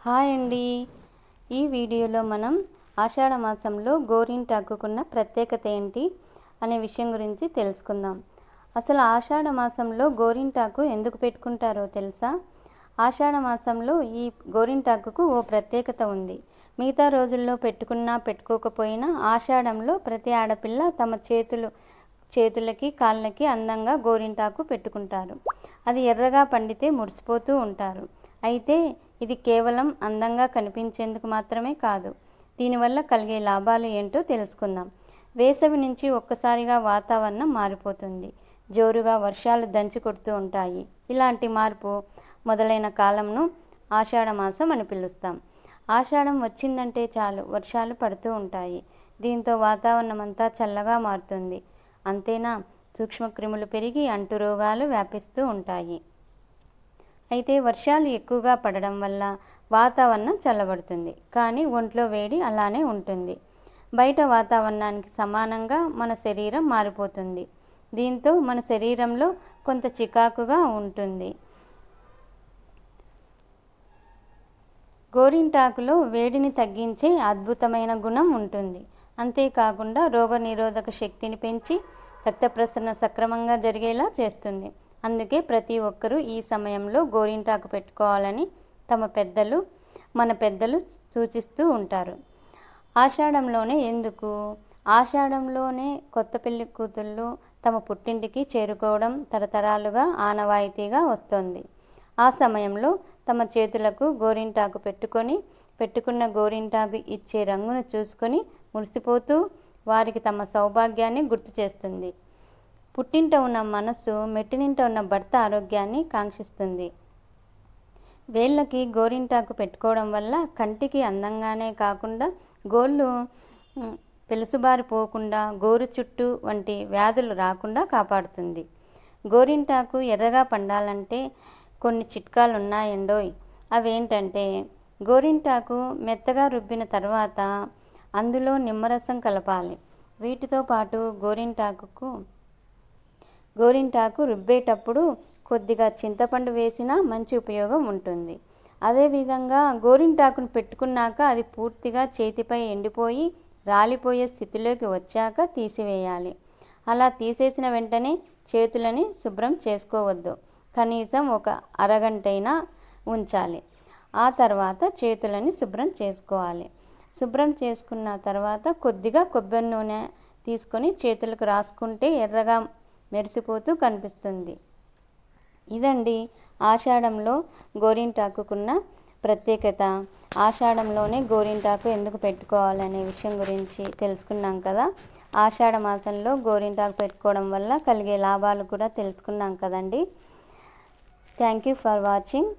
Hi అండి. ఈ వీడియోలో మనం ఆషాఢ మాసంలో గోరింటాకుకున్న ప్రత్యేకత ఏంటి అనే విషయం గురించి తెలుసుకుందాం. అసలు ఆషాఢ మాసంలో గోరింటాకు ఎందుకు పెట్టుకుంటారో తెలుసా? ఆషాఢ మాసంలో ఈ గోరింటాకుకు ఓ ప్రత్యేకత ఉంది. మిగతా రోజుల్లో పెట్టుకున్నా పెట్టుకోకపోయినా ఆషాఢంలో ప్రతి ఆడపిల్ల తమ చేతులకి కాళ్ళకి అందంగా గోరింటాకు పెట్టుకుంటారు. అది ఎర్రగా పండితే మురిసిపోతూ ఉంటారు. అయితే ఇది కేవలం అందంగా కనిపించేందుకు మాత్రమే కాదు. దీనివల్ల కలిగే లాభాలు ఏంటో తెలుసుకుందాం. వేసవి నుంచి ఒక్కసారిగా వాతావరణం మారిపోతుంది. జోరుగా వర్షాలు దంచి కొడుతూ ఉంటాయి. ఇలాంటి మార్పు మొదలైన కాలంను ఆషాఢ మాసం అని పిలుస్తాం. ఆషాఢం వచ్చిందంటే చాలు వర్షాలు పడుతూ ఉంటాయి. దీంతో వాతావరణం అంతా చల్లగా మారుతుంది. అంతేనా, సూక్ష్మక్రిములు పెరిగి అంటురోగాలు వ్యాపిస్తూ ఉంటాయి. అయితే వర్షాలు ఎక్కువగా పడడం వల్ల వాతావరణం చల్లబడుతుంది, కానీ ఒంట్లో వేడి అలానే ఉంటుంది. బయట వాతావరణానికి సమానంగా మన శరీరం మారిపోతుంది. దీంతో మన శరీరంలో కొంత చికాకుగా ఉంటుంది. గోరింటాకులో వేడిని తగ్గించే అద్భుతమైన గుణం ఉంటుంది. అంతేకాకుండా రోగనిరోధక శక్తిని పెంచి రక్త ప్రసరణ సక్రమంగా జరిగేలా చేస్తుంది. అందుకే ప్రతి ఒక్కరూ ఈ సమయంలో గోరింటాకు పెట్టుకోవాలని మన పెద్దలు సూచిస్తూ ఉంటారు. ఆషాఢంలోనే ఎందుకు? ఆషాఢంలోనే కొత్త పెళ్లి కూతుళ్ళు తమ పుట్టింటికి చేరుకోవడం తరతరాలుగా ఆనవాయితీగా వస్తుంది. ఆ సమయంలో తమ చేతులకు గోరింటాకు పెట్టుకున్న గోరింటాకు ఇచ్చే రంగును చూసుకొని మురిసిపోతూ వారికి తమ సౌభాగ్యాన్ని గుర్తు చేస్తుంది. పుట్టింట ఉన్న మనసు మెట్టినింట ఉన్న భర్త ఆరోగ్యాన్ని కాంక్షిస్తుంది. వేళ్ళకి గోరింటాకు పెట్టుకోవడం వల్ల కంటికి అందంగానే కాకుండా గోళ్ళు పెలుసుబారిపోకుండా గోరు చుట్టూ వంటి వ్యాధులు రాకుండా కాపాడుతుంది. గోరింటాకు ఎర్రగా పండాలంటే కొన్ని చిట్కాలు ఉన్నాయండోయ్. అవేంటంటే, గోరింటాకు మెత్తగా రుబ్బిన తర్వాత అందులో నిమ్మరసం కలపాలి. వీటితో పాటు గోరింటాకు రుబ్బేటప్పుడు కొద్దిగా చింతపండు వేసినా మంచి ఉపయోగం ఉంటుంది. అదేవిధంగా గోరింటాకును పెట్టుకున్నాక అది పూర్తిగా చేతిపై ఎండిపోయి రాలిపోయే స్థితిలోకి వచ్చాక తీసివేయాలి. అలా తీసేసిన వెంటనే చేతులని శుభ్రం చేసుకోవద్దు. కనీసం ఒక అరగంటైనా ఉంచాలి. ఆ తర్వాత చేతులని శుభ్రం చేసుకోవాలి. శుభ్రం చేసుకున్న తర్వాత కొద్దిగా కొబ్బరి నూనె తీసుకొని చేతులకు రాసుకుంటే ఎర్రగా మెరిసిపోతూ కనిపిస్తుంది. ఇదండి ఆషాఢంలో గోరింటాకుకున్న ప్రత్యేకత. ఆషాఢంలోనే గోరింటాకు ఎందుకు పెట్టుకోవాలనే విషయం గురించి తెలుసుకున్నాం కదా. ఆషాఢ మాసంలో గోరింటాకు పెట్టుకోవడం వల్ల కలిగే లాభాలు కూడా తెలుసుకున్నాం కదండి. Thank you for watching.